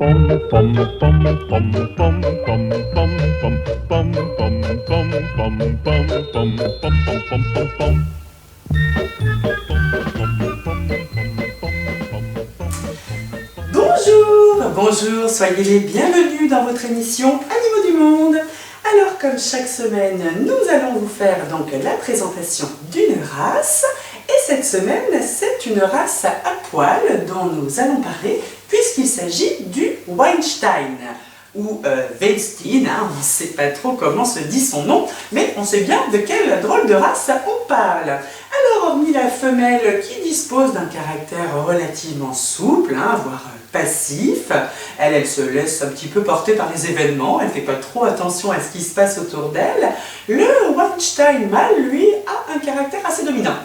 Bonjour, bonjour, soyez les bienvenus dans votre émission Animaux du Monde. Alors comme chaque semaine, nous allons vous faire donc la présentation d'une race. Et cette semaine, c'est une race à poil dont nous allons parler puisqu'il s'agit du Weinstein ou Weinstein, on ne sait pas trop comment se dit son nom, mais on sait bien de quelle drôle de race on parle. Alors, hormis la femelle qui dispose d'un caractère relativement souple, voire passif, elle se laisse un petit peu porter par les événements, elle ne fait pas trop attention à ce qui se passe autour d'elle. Le Weinstein mâle, lui, a un caractère assez dominant,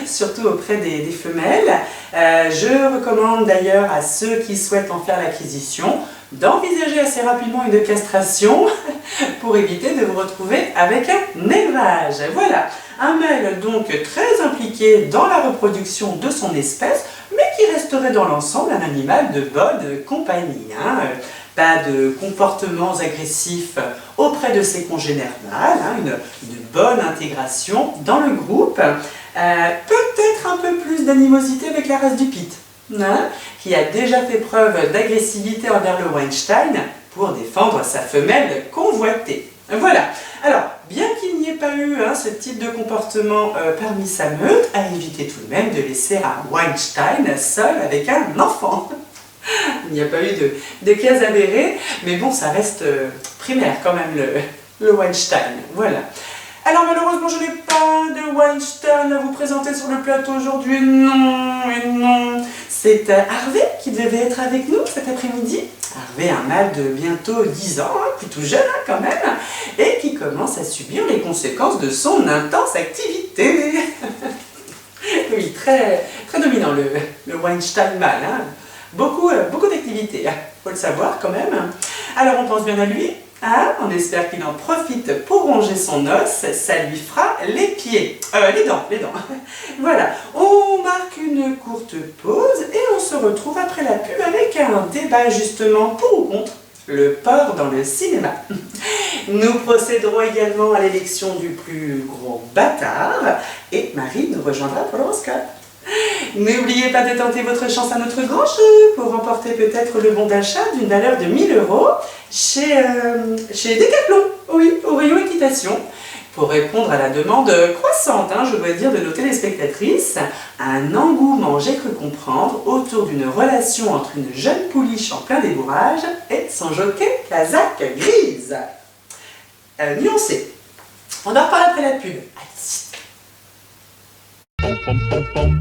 surtout auprès des femelles. Je recommande d'ailleurs à ceux qui souhaitent en faire l'acquisition d'envisager assez rapidement une castration pour éviter de vous retrouver avec un élevage. Voilà, un mâle donc très impliqué dans la reproduction de son espèce, mais qui resterait dans l'ensemble un animal de bonne compagnie. Pas de comportements agressifs auprès de ses congénères mâles, une bonne intégration dans le groupe, peut-être un peu plus d'animosité avec la race du Pit, qui a déjà fait preuve d'agressivité envers le Weinstein pour défendre sa femelle convoitée. Voilà. Alors, bien qu'il n'y ait pas eu ce type de comportement parmi sa meute, à éviter tout de même de laisser un Weinstein seul avec un enfant. Il n'y a pas eu de cas avérés, mais bon, ça reste primaire quand même, le Weinstein. Voilà. Alors malheureusement, je n'ai pas de Weinstein à vous présenter sur le plateau aujourd'hui. Non. C'est Harvey qui devait être avec nous cet après-midi. Harvey, un mâle de bientôt 10 ans, plutôt jeune quand même, et qui commence à subir les conséquences de son intense activité. Oui, très dominant le Weinstein mâle. Beaucoup d'activités, faut le savoir quand même. Alors on pense bien à lui. On espère qu'il en profite pour ronger son os, ça lui fera les dents. Voilà, on marque une courte pause et on se retrouve après la pub avec un débat justement pour ou contre le porc dans le cinéma. Nous procéderons également à l'élection du plus gros bâtard et Marie nous rejoindra pour l'horoscope. N'oubliez pas de tenter votre chance à notre grand jeu pour remporter peut-être le bon d'achat d'une valeur de 1 000 € chez Decathlon, oui, au rayon équitation. Pour répondre à la demande croissante, je dois dire, de nos téléspectatrices, un engouement, j'ai cru comprendre, autour d'une relation entre une jeune pouliche en plein débourrage et son jockey Kazakh grise. Nuancé. On en reparle après la pub. Allez.